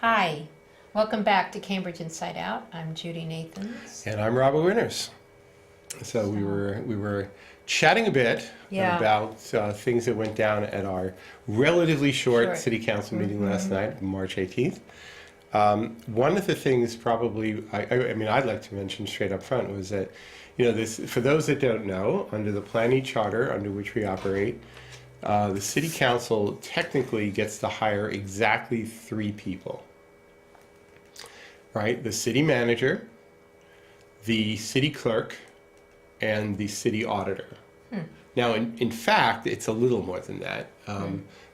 Hi, welcome back to Cambridge InsideOut. I'm Judy Nathans. And I'm Robert Winters. So we were chatting a bit about things that went down at our relatively short city council meeting last night, March 18th. One of the things probably, I'd like to mention straight up front was that, this, for those that don't know, under the planning charter under which we operate, the city council technically gets to hire exactly 3 people. Right? The city manager, the city clerk, and the city auditor. Now, in fact, it's a little more than that.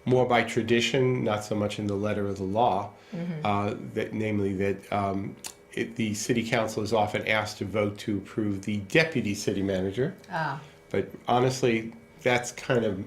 More by tradition, not so much in the letter of the law, the city council is often asked to vote to approve the deputy city manager. But honestly, that's kind of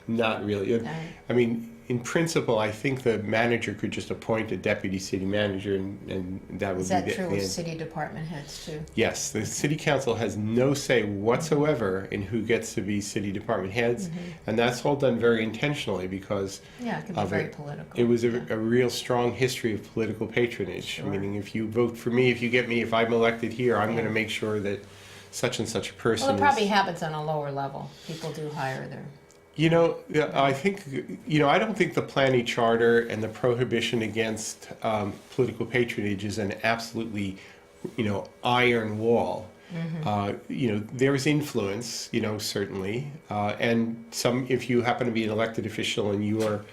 not really. I mean, in principle, I think the manager could just appoint a deputy city manager, and that would be Is that true with city department heads too? Yes, the city council has no say whatsoever in who gets to be city department heads, and that's all done very intentionally because it could be very political. It was a real strong history of political patronage. Meaning, if you vote for me, if I'm elected here, I'm going to make sure that such and such a person. Well, it probably happens on a lower level. People do hire their. I think, I don't think the planning charter and the prohibition against political patronage is an absolutely, iron wall. There's influence, certainly, and if you happen to be an elected official and you are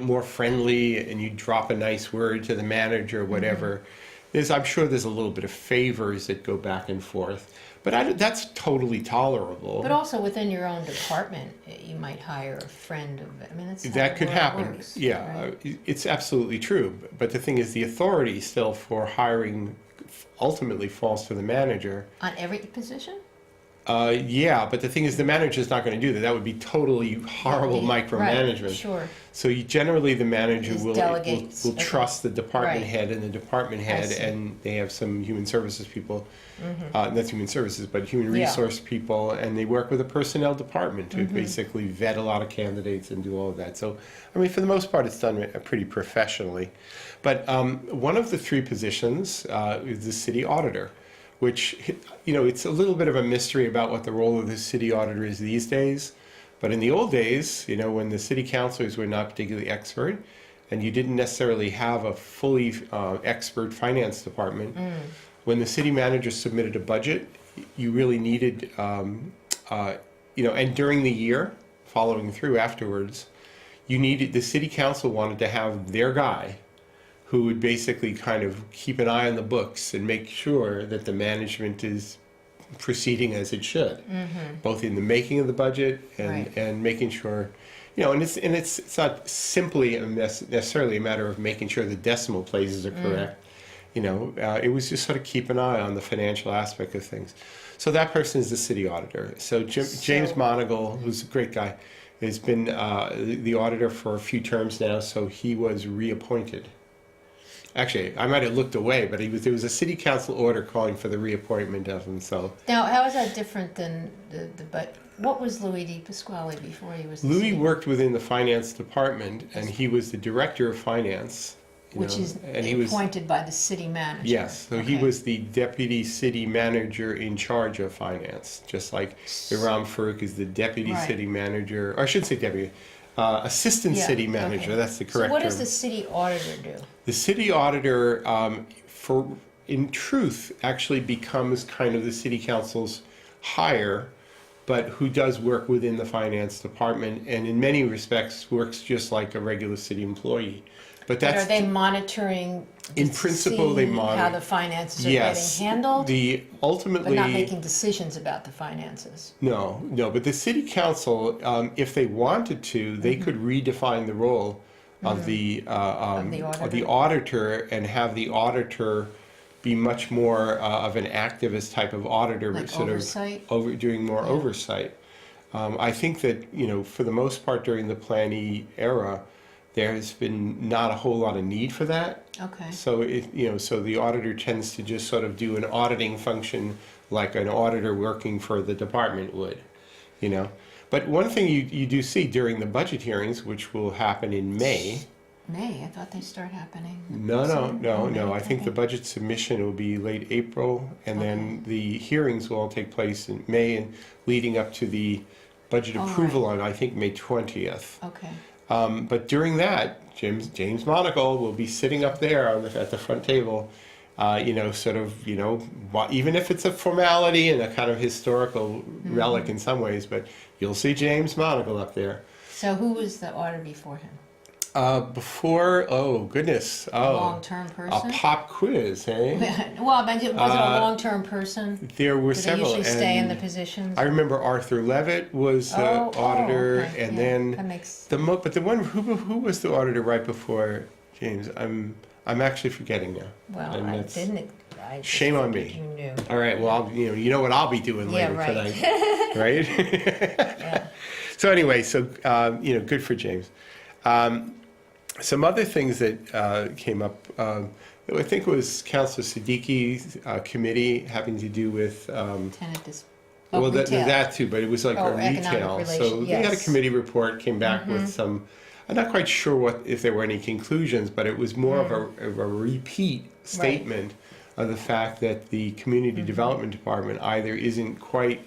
more friendly and you drop a nice word to the manager or whatever, I'm sure there's a little bit of favors that go back and forth. But that's totally tolerable. But also within your own department, you might hire a friend of. That could happen. Works, right? Right? It's absolutely true. But the thing is, the authority still for hiring ultimately falls to the manager. On every position? But the thing is, the manager's not going to do that. That would be totally horrible micromanagement. Right, sure. So generally, the manager will trust the department Right. head and the department head, and they have some human services people, not human services, but human resource people, and they work with a personnel department to basically vet a lot of candidates and do all of that. So, for the most part, it's done pretty professionally. But one of the 3 positions is the city auditor, which, it's a little bit of a mystery about what the role of the city auditor is these days. But in the old days, when the city councilors were not particularly expert, and you didn't necessarily have a fully expert finance department, when the city manager submitted a budget, you really needed, and during the year, following through afterwards, the city council wanted to have their guy who would basically kind of keep an eye on the books and make sure that the management is proceeding as it should, both in the making of the budget and making sure, and it's not simply necessarily a matter of making sure the decimal places are correct. It was just sort of keep an eye on the financial aspect of things. So that person is the city auditor. So James Monagle, who's a great guy, has been the auditor for a few terms now. So he was reappointed. Actually, I might have looked away, but there was a city council order calling for the reappointment of him. So now, how is that different than but what was Louis Di Pasquale before he was? Louis worked within the finance department, and he was the director of finance, which is appointed by the city manager. Yes, so he was the deputy city manager in charge of finance, just like Iram Farouk is the deputy city manager, or I shouldn't say deputy. Assistant city manager, that's the correct term. So what does the city auditor do? The city auditor, in truth, actually becomes kind of the city council's hire, but who does work within the finance department, and in many respects works just like a regular city employee. But are they monitoring? In principle, they monitor how the finances are getting handled. Ultimately, but not making decisions about the finances. No. But the city council, if they wanted to, they could redefine the role of the auditor and have the auditor be much more of an activist type of auditor, like sort oversight? of doing more oversight. I think that for the most part during the Plan-E era, there has been not a whole lot of need for that. Okay. So so the auditor tends to just sort of do an auditing function like an auditor working for the department would, But one thing you do see during the budget hearings, which will happen in May, May. I thought they start happening. No. May, I think the okay. budget submission will be late April, and then the hearings will all take place in May and leading up to the budget All approval on, I think, May 20th. Okay. But during that, James Monagle will be sitting up there at the front table, even if it's a formality and a kind of historical relic in some ways, but you'll see James Monagle up there. So who was the auditor before him? Oh goodness, A long-term a person? pop quiz, eh? Well, was it a long-term person? There were Do they several. usually stay in the and positions? I remember Arthur Levitt was the auditor, okay, and yeah, then that makes... but the one who was the auditor right before James? I'm actually forgetting now. Well, And I that's- didn't... I just Shame on figured me. You knew. All right, well, you know what I'll be doing Yeah, later right. tonight, right? Yeah. So anyway, good for James. Some other things that came up, I think it was Councilor Siddiqui's committee having to do with, Tenant dis... well, retail. that too, but it was like a economic retail. So relation, they had a yes. committee report, came back with some, I'm not quite sure if there were any conclusions, but it was more of a repeat statement of the fact that the Community Development Department either isn't quite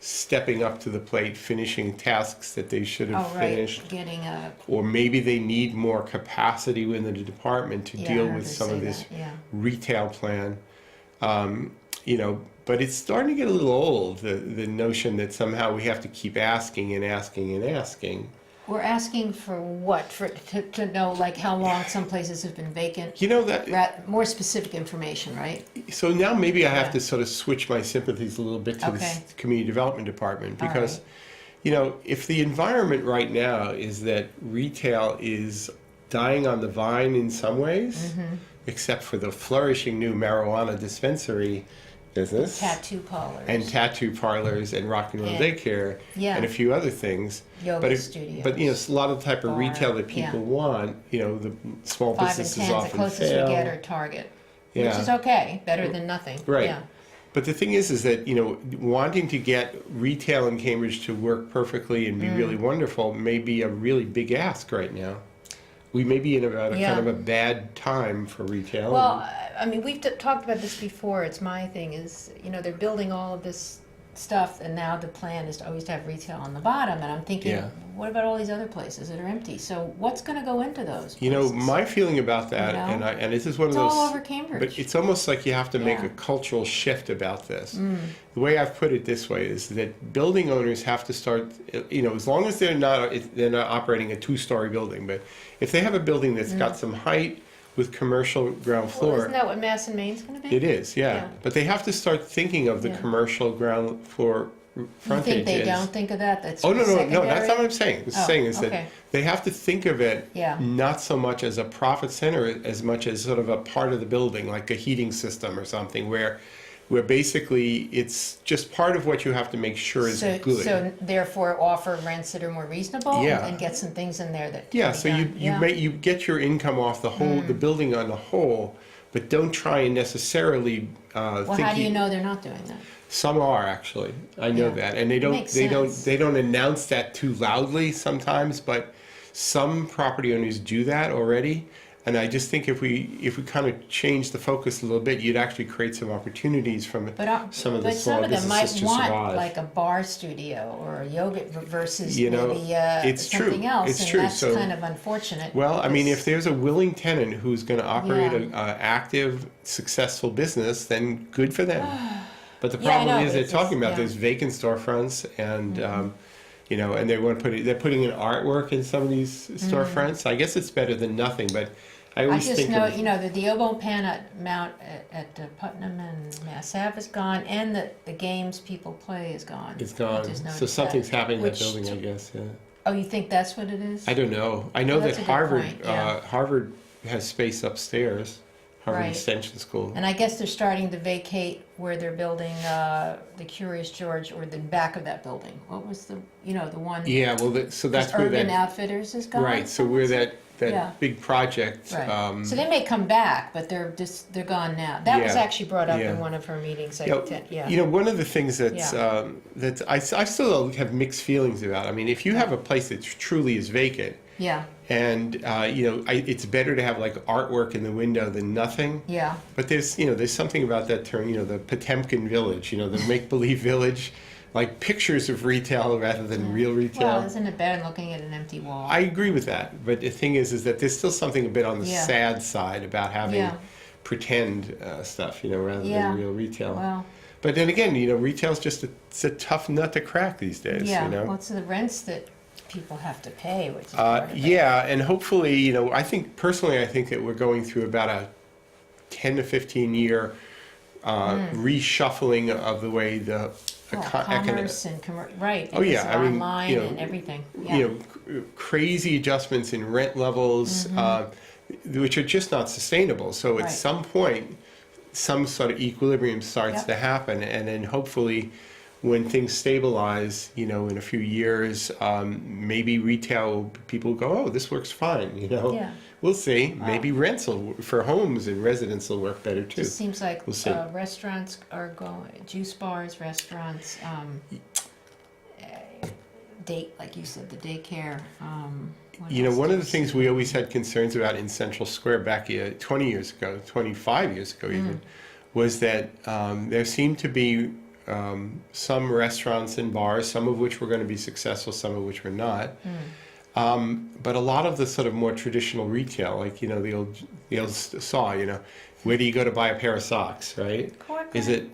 stepping up to the plate, finishing tasks that they should have finished, Getting a... or maybe they need more capacity within the department to Yeah, I deal heard with her some say of this that, yeah. retail plan. But it's starting to get a little old, the notion that somehow we have to keep asking and asking and asking. We're asking for what? To know, like, how long some places have been vacant? You know that, More specific information, right? so now maybe I have Yeah. to sort of switch my sympathies a little bit to Okay. this community development department, All because right. if the environment right now is that retail is dying on the vine in some ways, except for the flourishing new marijuana dispensary business Tattoo parlors. and tattoo parlors and rock and roll And- daycare yeah. and a few other things. Yoga studios. But it's a lot of the type of Bar, retail that yeah. people want. The small 5 and businesses 10, the often closest fail. we get are Target. Which Yeah. is okay, better than nothing. Right. Yeah. But the thing is that, wanting to get retail in Cambridge to work perfectly and be really wonderful may be a really big ask right now. We may be in about a Yeah. kind of a bad time for retail. Well, I mean, we've talked about this before. It's my thing is, they're building all of this stuff, and now the plan is to always have retail on the bottom. And I'm thinking, Yeah. what about all these other places that are empty? So what's going to go into those places? My feeling about that, You know? and this is one It's of those. all over Cambridge. But it's almost like you have to make Yeah. a cultural shift about this. The way I've put it this way is that building owners have to start, as long as they're not operating a 2-story building, but if they have a building that's got some height with commercial ground floor, Well, isn't that what Mass and Main's going to be? it is, yeah. Yeah. But they have to start thinking of the Yeah. commercial ground floor You frontage. think they as- don't think of that? That's Oh, no, secondary? that's not what I'm saying. What I'm Oh, saying is okay. that they have to think of it Yeah. not so much as a profit center as much as sort of a part of the building, like a heating system or something, where basically it's just part of what you have to make sure is good. So therefore offer rents that are more reasonable Yeah. and get some things in there that Yeah, can be so done. you get your income off the whole, the building on the whole, but don't try and necessarily Well, think how do you know they're not doing that? Some are actually. I know Yeah. that, and they Makes don't sense. announce that too loudly sometimes. But some property owners do that already, and I just think if we kind of change the focus a little bit, you'd actually create some opportunities from some of the small some of them might businesses to want survive. like a bar studio or a yoga versus You know, maybe it's true. something else, It's and true. that's So- kind of unfortunate. Well, I mean, because- if there's a willing tenant who's going to operate Yeah. a active, successful business, then good for them. But the Yeah, I problem know, is they're it's talking just- about yeah. there's vacant storefronts, and and they want to they're putting in artwork in some of these storefronts. I guess it's better than nothing, but I I always just think know, of, the oboe pan mount at Putnam and Mass Ave is gone, and the games people play is gone. it's I gone. just So noticed something's that. happening in that Which- building, I guess. Yeah. Oh, you think that's what it is? I don't know. I know Well, that's that a good Harvard point, yeah. Harvard has space upstairs. Harvard Right. Extension School. And I guess they're starting to vacate where they're building the Curious George, or the back of that building. What was the one? Yeah, well, so that's where Urban that Outfitters is gone. right. So where that Yeah. big project. Right. So they may come back, but they're gone now. That was Yeah. actually brought up Yeah. in one of her meetings. One of the things that's Yeah. that I still have mixed feelings about. I mean, if you have a place that truly is vacant, Yeah. And it's better to have like artwork in the window than nothing. Yeah. But there's something about that term, the Potemkin village, the make-believe village, like pictures of retail rather than real retail. Well, isn't it better than looking at an empty wall? I agree with that. But the thing is that there's still something a bit on the sad side about having pretend stuff, rather than real retail. Well. But then again, retail's it's a tough nut to crack these days. Yeah. Well, it's the rents that people have to pay, which is and hopefully, I think that we're going through about a 10 to 15 year reshuffling of the way the commerce and right. Oh yeah, online and everything. Yeah. Crazy adjustments in rent levels, which are just not sustainable. So at some point, some sort of equilibrium starts to happen, and then hopefully, when things stabilize, in a few years, maybe retail people go, oh, this works fine, Yeah. We'll see. Wow. Maybe rents for homes and residents will work better too. It seems like we'll see. Restaurants are going, juice bars, restaurants, like you said, the daycare. One of the things we always had concerns about in Central Square back 20 years ago, 25 years ago even, was that there seemed to be some restaurants and bars, some of which were going to be successful, some of which were not. But a lot of the sort of more traditional retail, like, the old saw, where do you go to buy a pair of socks, right? Is it,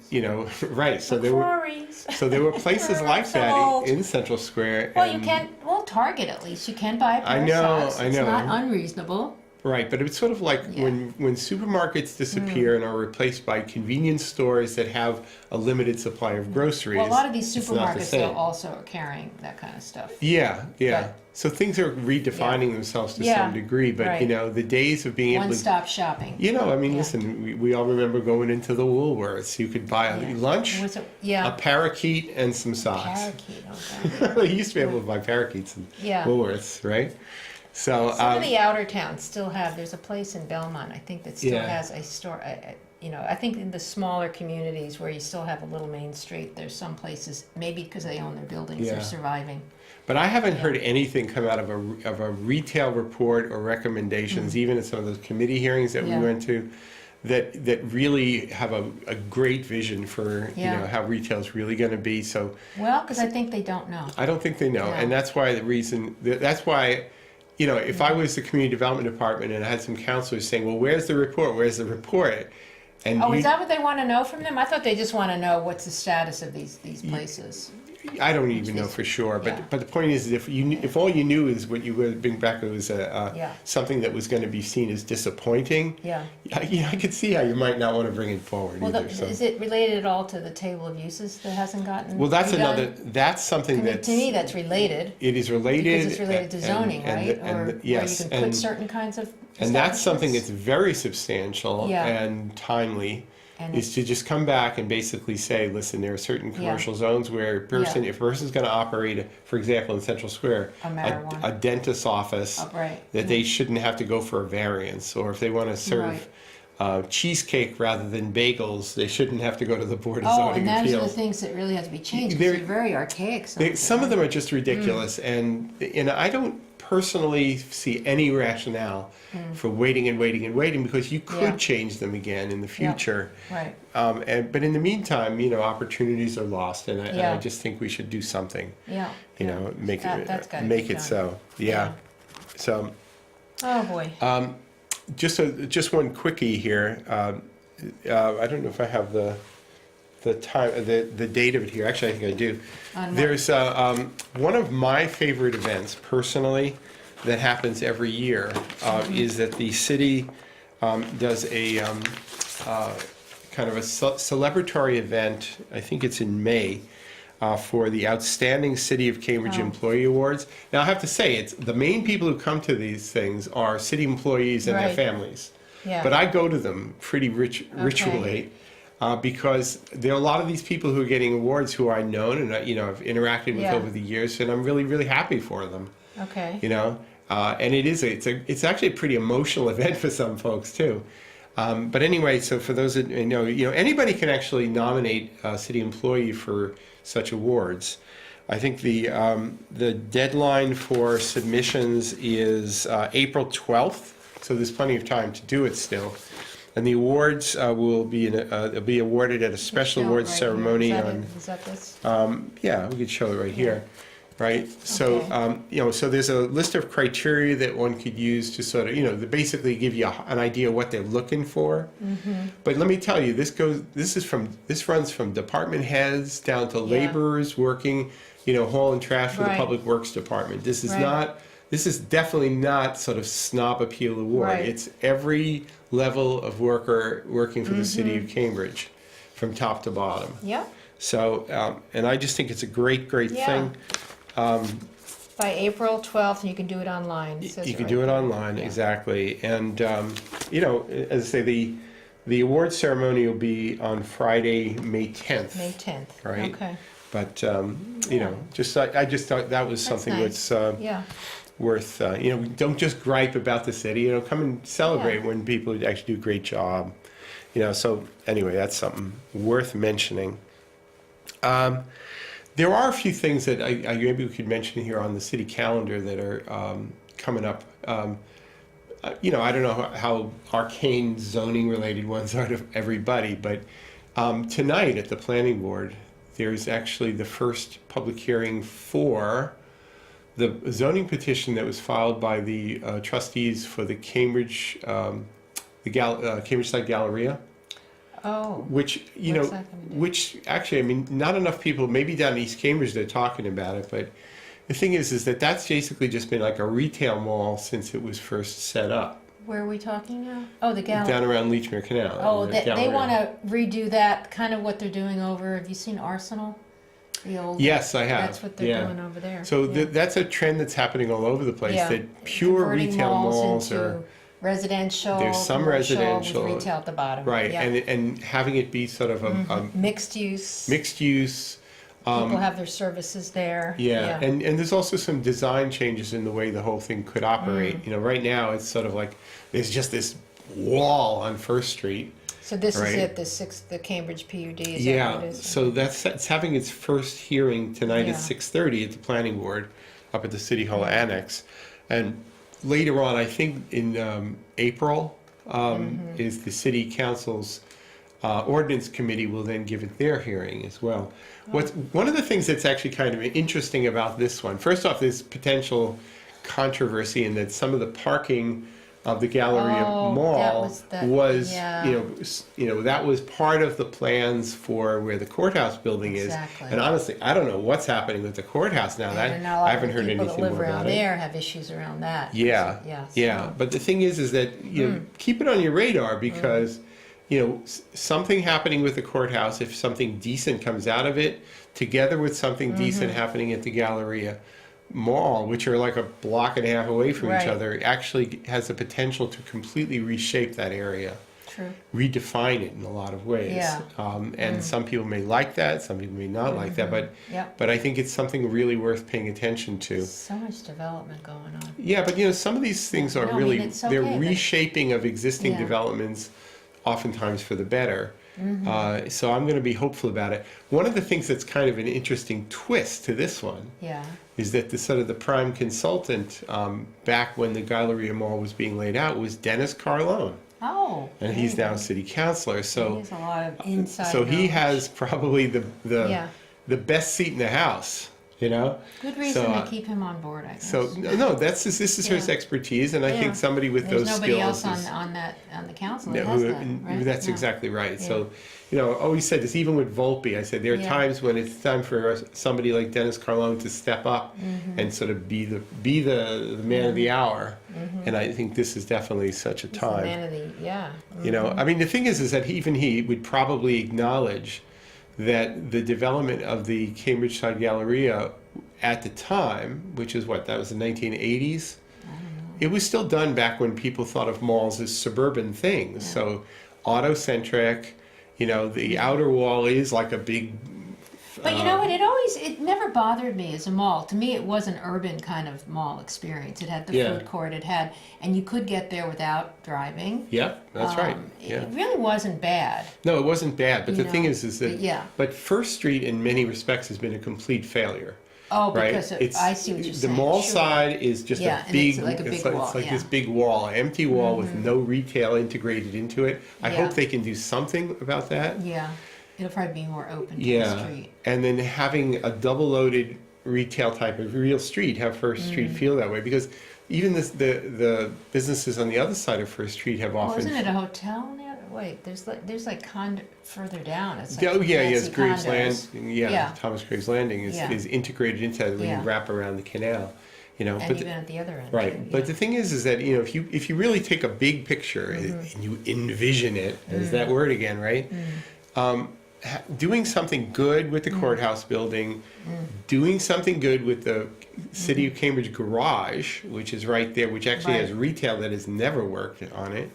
right. So there were places like that in Central Square. Well, you can, Target at least, you can buy a pair of socks. I know. It's not unreasonable. Right, but it's sort of like when supermarkets disappear and are replaced by convenience stores that have a limited supply of groceries. Well, a lot of these supermarkets though also are carrying that kind of stuff. Yeah. So things are redefining themselves to some degree, but the days of being able to one-stop shopping. Listen, we all remember going into the Woolworths. You could buy lunch, a parakeet, and some socks. Parakeet, okay. You used to be able to buy parakeets in Woolworths, right? So some of the outer towns still have. There's a place in Belmont, I think, that still has a store. I think in the smaller communities where you still have a little main street, there's some places, maybe because they own their buildings, they're surviving. But I haven't heard anything come out of a retail report or recommendations, even at some of those committee hearings that we went to, that really have a great vision for how retail is really going to be. So because I think they don't know. I don't think they know, and that's why if I was the community development department and I had some counselors saying, well, where's the report? Where's the report? And is that what they want to know from them? I thought they just want to know what's the status of these places. I don't even know for sure, but the point is, if all you knew is what you were bring back was something that was going to be seen as disappointing, I could see how you might not want to bring it forward. Well, either, is it related at all to the table of uses that hasn't gotten? Well, that's redone? That's something that to me that's related. It is related because it's related to zoning, right? Where you can put certain kinds of. And that's something that's very substantial and timely. Is to just come back and basically say, listen, there are certain commercial zones where if a person's going to operate, for example, in Central Square, a dentist's office, that they shouldn't have to go for a variance, or if they want to serve cheesecake rather than bagels, they shouldn't have to go to the Board of Zoning Appeals. And those are the things that really have to be changed. They're very archaic. Some of them are just ridiculous, and I don't personally see any rationale for waiting because you could change them again in the future. Right. But in the meantime, opportunities are lost, and I just think we should do something. Make it so. Yeah. So. Oh boy. Just one quickie here. I don't know if I have the time, the date of it here. Actually, I think I do. There's one of my favorite events, personally, that happens every year, is that the city does a kind of a celebratory event. I think it's in May. For the Outstanding City of Cambridge Employee Awards. Now, I have to say, it's the main people who come to these things are city employees and their families. Yeah. But I go to them pretty ritually. Because there are a lot of these people who are getting awards who I've known and I've interacted with over the years, and I'm really, really happy for them. Okay. And it's actually a pretty emotional event for some folks too. But anyway, so for those that anybody can actually nominate a city employee for such awards. I think the deadline for submissions is April 12th, so there's plenty of time to do it still. And the awards will be awarded at a special awards ceremony on. Is that this? Yeah, we could show it right here, right? So, Okay. so there's a list of criteria that one could use to sort of, to basically give you an idea of what they're looking for. Mm-hmm. But let me tell you, this runs from department heads down to laborers working, haul and trash for the Right. Public Works Department. This is Right. this is definitely not sort of snob appeal award. Right. It's every level of worker working for the city of Cambridge, from top to bottom. Yep. So, and I just think it's a great Yeah. thing. By April 12th, and you can do it online. It says You can right do it there. online, Yeah. exactly. And, as I say, the award ceremony will be on Friday, May 10th. May 10th. Right. Okay. But, I just thought that was something nice. that's Yeah. worth, don't just gripe about the city, come and celebrate when people actually do a great job. So anyway, that's something worth mentioning. There are a few things that I maybe we could mention here on the city calendar that are coming up. I don't know how arcane zoning related ones are to everybody, but tonight at the planning board, there's actually the first public hearing for the zoning petition that was filed by the trustees for the Cambridgeside Galeria. Oh. Which, What's that gonna do? which actually, I mean, not enough people, maybe down in East Cambridge, they're talking about it, but the thing is that that's basically just been like a retail mall since it was first set up, Where are we talking now? Oh, the gallery. down around Leechmere Canal. Oh, the they Galleria. want to redo that, kind of what they're doing over, have you seen Arsenal? The old. Yes, I have. That's what they're doing over there. So yeah. that's a trend that's happening all over the place, Yeah. that pure Converting retail malls into are, residential, There's some commercial, residential, with retail at the bottom. right, Yeah. and having it be sort of a Mixed use. mixed use. People have their services there. Yeah, and there's also some design changes in the way the whole thing could operate. Right now it's sort of like there's just this wall on First Street. So this Right. is it, the Cambridge PUD, is that Yeah, what it is? so it's having its first hearing tonight Yeah. at 6:30 at the planning board up at the City Hall Annex. And later on, I think in April, is the City Council's Ordinance Committee will then give it their hearing as well. One of the things that's actually kind of interesting about this one, first off, there's potential controversy in that some of the parking of the Galleria Oh, Mall that was, yeah. that was part of the plans for where the courthouse building Exactly. is. And honestly, I don't know what's happening with the courthouse now. And That a lot I of haven't the heard people anything that live more around about it. there have issues around that. Yeah, Yeah. So, But the thing is that keep it on your radar because something happening with the courthouse, if something decent comes out of it, together with something decent happening at the Galleria Mall, which are like a block and a half away from each Right. other, actually has the potential to completely reshape that area, True. redefine it in a lot of ways. Yeah. And some people may like that, some people may not like that, but Yep. but I think it's something really worth paying attention to. So much development going on. Yeah, but some of these things are No, I really, mean, it's they're okay, but- reshaping of existing Yeah. developments, oftentimes for the better. So I'm going to be hopeful about it. One of the things that's kind of an interesting twist to this one Yeah. is that the sort of the prime consultant back when the Galleria Mall was being laid out was Dennis Carlone, Oh. and he's now city councilor. He So has a lot of inside so he knowledge. has probably Yeah. the best seat in the house. Good reason So, to keep him on board, I guess. So no, this is his Yeah. expertise, and I Yeah. think somebody with There's those nobody skills else is, on the council no, that has that, right? that's No. exactly right. Yeah. So, I always said this, even with Volpe, I said there are Yeah. times when it's time for somebody like Dennis Carlone to step up and sort of be the man of the hour. And I think this is definitely such a He's the time. man of the, yeah. I mean, the thing is that even he would probably acknowledge that the development of the Cambridgeside Galleria at the time, which is that was the 1980s, it was still done back when people thought of malls as suburban things. Yeah. So auto-centric, the outer wall is like a big... But you know what, it never bothered me as a mall. To me, it was an urban kind of mall experience. It had the Yeah. food court, and you could get there without driving. Yep, that's right. Yeah. It really wasn't bad. No, it wasn't bad, but You the thing know, is that... yeah. But First Street, in many respects, has been a complete failure. Oh, right? because I see what you're saying. The mall Sure. side is just Yeah, a and big, it's like a big wall, it's like yeah. this big wall, empty wall with no retail integrated into it. I Yeah. hope they can do something about that. Yeah, it'll probably be more open to the Yeah, street. and then having a double-loaded retail type of real street, have First Street feel that way, because even the businesses on the other side of First Street have Well, often. isn't it a hotel now? Wait, there's like condo further down. It's like Oh yeah, yes, fancy Graves condos. Landing. Yeah, Yeah. Thomas Graves Landing is integrated into that when Yeah. you wrap around the canal. You know, And but even at the other end. right. too, But yeah. the thing is that if you really take a big picture and you envision it, is that word again, right? Doing something good with the courthouse building, doing something good with the City of Cambridge garage, which is right there, which actually has Right. retail that has never worked on it,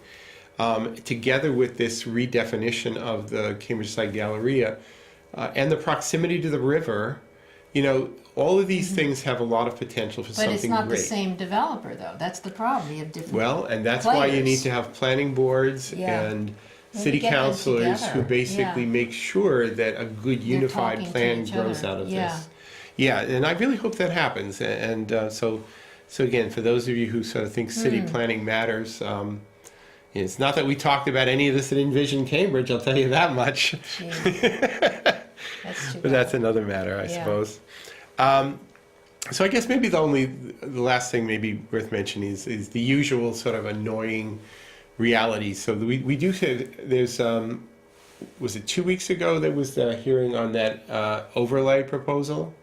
together with this redefinition of the Cambridgeside Galleria, and the proximity to the river, you know, all of these things have a lot of potential for But something it's not great. the same developer, though. That's the problem. You have different. Well, and that's why you need players. to have planning boards Yeah. and Maybe city get them councilors who together. basically Yeah. make sure that a good unified talking to plan each grows other. out of Yeah. this. Yeah, and I really hope that happens. And so again, for those of you who sort of think city planning matters, it's not that we talked about any of this at Envision Cambridge, I'll tell you that much. Jeez. That's too But bad. that's another matter, I Yeah. suppose. So I guess maybe the last thing maybe worth mentioning is the usual sort of annoying reality. So we do say there's was it 2 weeks ago there was the hearing on that overlay proposal?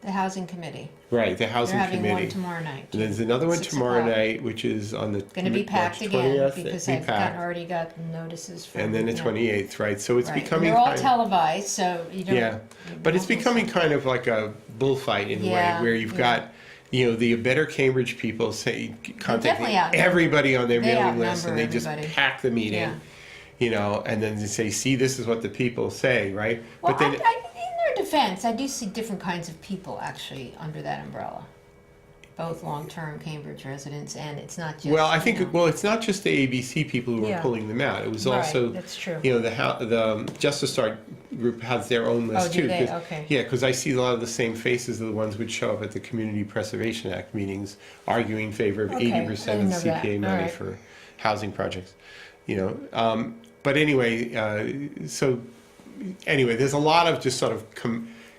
The housing committee. Right, the housing They're having committee. one tomorrow night. And there's another one 6 tomorrow o'clock. night, which is on the Going to be packed March again 20th, because be I've packed. already got notices from. And then the 28th, right? So it's Right. And becoming they're all kind of, televised, so you don't. yeah, but it's becoming kind of like a bullfight in a way, Yeah, where you've yeah. got, you know, the Better Cambridge people definitely contacting outnumber- everybody on their they mailing list, and they outnumber just everybody. pack the meeting, Yeah. you know, and then they say, see, this is what the people say, right? Well, But then, in their defense, I do see different kinds of people actually under that umbrella. Both long-term Cambridge residents, and it's not just. well, I you think, know. well, it's not just the ABC people who are Yeah. pulling them out. It was Right, also, that's true. you know, the Justice Start group has their own list Oh, do too. they? 'Cause- Okay. Yeah, because I see a lot of the same faces of the ones which show up at the Community Preservation Act meetings, arguing in favor of Okay, 80% of I didn't know that. CPA money All right. for housing projects. You know, but anyway, so anyway, there's a lot of just sort of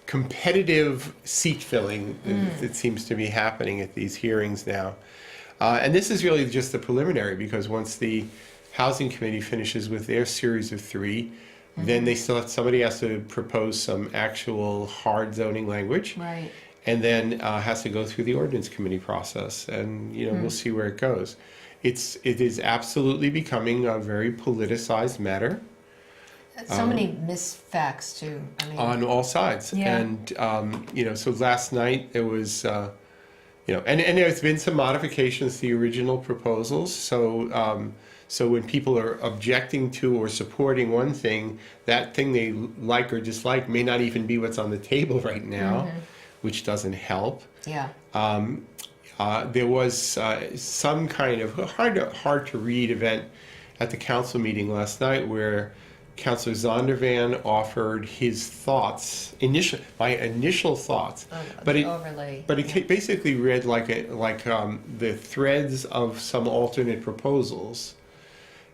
competitive seat filling that seems to be happening at these hearings now. And this is really just the preliminary, because once the Housing Committee finishes with their series of 3, then they still have, somebody has to propose some actual hard zoning language, Right. and then has to go through the ordinance committee process, and you know we'll see where it goes. It is absolutely becoming a very politicized matter So many misfacts too. I mean, on all sides. Yeah. And you know, so last night there was, you know, and there's been some modifications to the original proposals. So so when people are objecting to or supporting one thing, that thing they like or dislike may not even be what's on the table right now, which doesn't help. yeah. There was some kind of hard to read event at the council meeting last night where Councillor Zondervan offered his thoughts, my initial thoughts, but it Overlay. basically read like the threads of some alternate proposals.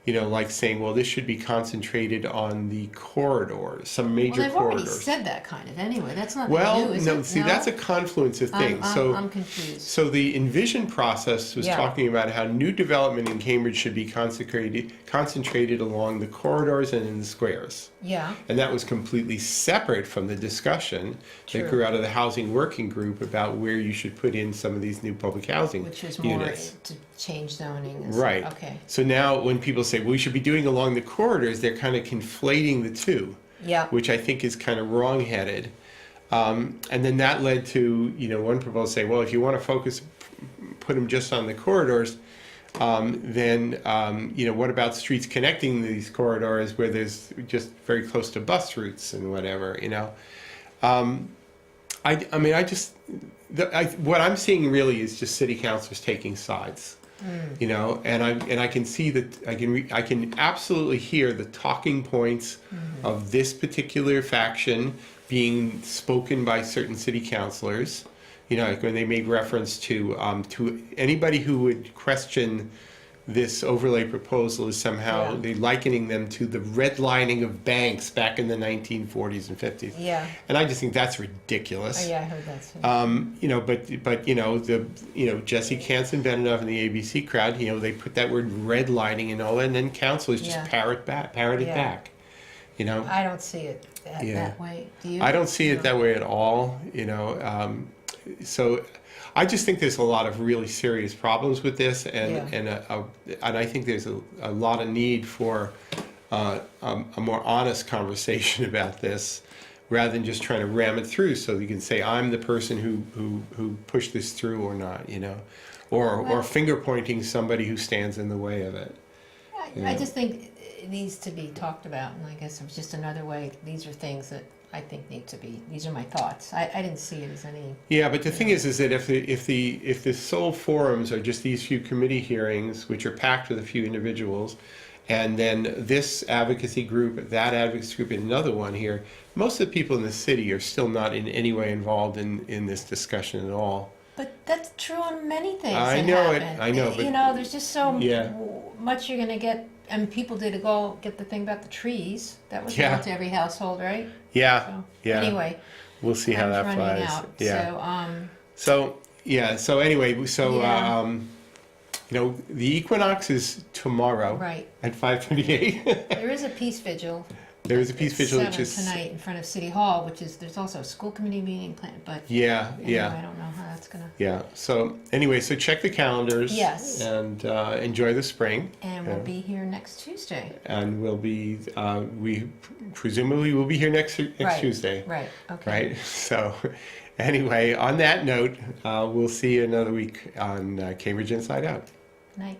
You know, like saying, well, this should be concentrated on the corridors, some major Well, they've already corridors. said that kind of anyway. That's not Well, new, is no, it? see, that's a confluence of things. I'm confused. So the Envision process was Yeah. talking about how new development in Cambridge should be concentrated along the corridors and in the squares. Yeah. And that was completely separate from the discussion True. that grew out of the housing working group about where you should put in some of these new public housing Which was more units. to change zoning. And Right. Stuff. Okay. So now when people say, well, we should be doing along the corridors, they're kind of conflating the two, Yeah. which I think is kind of wrong-headed. And then that led to, you know, one proposal say, well, if you want to focus, put them just on the corridors, then, you know, what about streets connecting these corridors where there's just very close to bus routes and whatever, you know? I mean, what I'm seeing really is just city councilors taking sides. You know, and I can see that I can absolutely hear the talking points of this particular faction being spoken by certain city councilors. you know, like when they made reference to anybody who would question this overlay proposal is somehow they're likening them to the redlining of banks back in the 1940s and 50s. Yeah. And I just think that's ridiculous. Oh, yeah, I heard that too. You know, but Jesse Canson, Benioff, and the ABC crowd, you know, they put that word redlining and all that, and then councilors just parrot it back. You know. I don't see it that way. Do you? I don't see it that way at all. You know, so I just think there's a lot of really serious problems with this, and I think there's a lot of need for a more honest conversation about this, rather than just trying to ram it through so you can say I'm the person who pushed this through or not, you know, or finger pointing somebody who stands in the way of it. I just think it needs to be talked about, and I guess it was just another way. These are things that I think need to be. These are my thoughts. I didn't see it as any. Yeah, but the thing is that if the sole forums are just these few committee hearings, which are packed with a few individuals, and then this advocacy group, that advocacy group, and another one here, most of the people in the city are still not in any way involved in this discussion at all. But that's true on many things. I know it. I know. But, you know, there's just so much you're going to get. And people did go get the thing about the trees. That was going to every household, right? Yeah. So, yeah. Anyway, we'll see how that flies. Out, yeah. So anyway, you know, the equinox is tomorrow at 5:38. There is a peace vigil. There is a peace vigil which is tonight in front of City Hall, which is there's also a school committee meeting planned, but anyway, I don't know how that's gonna. Yeah. So anyway, so check the calendars. Yes. And enjoy the spring. And we'll be here next Tuesday. And we'll be we presumably will be here next Tuesday. Right. Okay. Right. So anyway, on that note, we'll see you another week on Cambridge Inside Out. Night.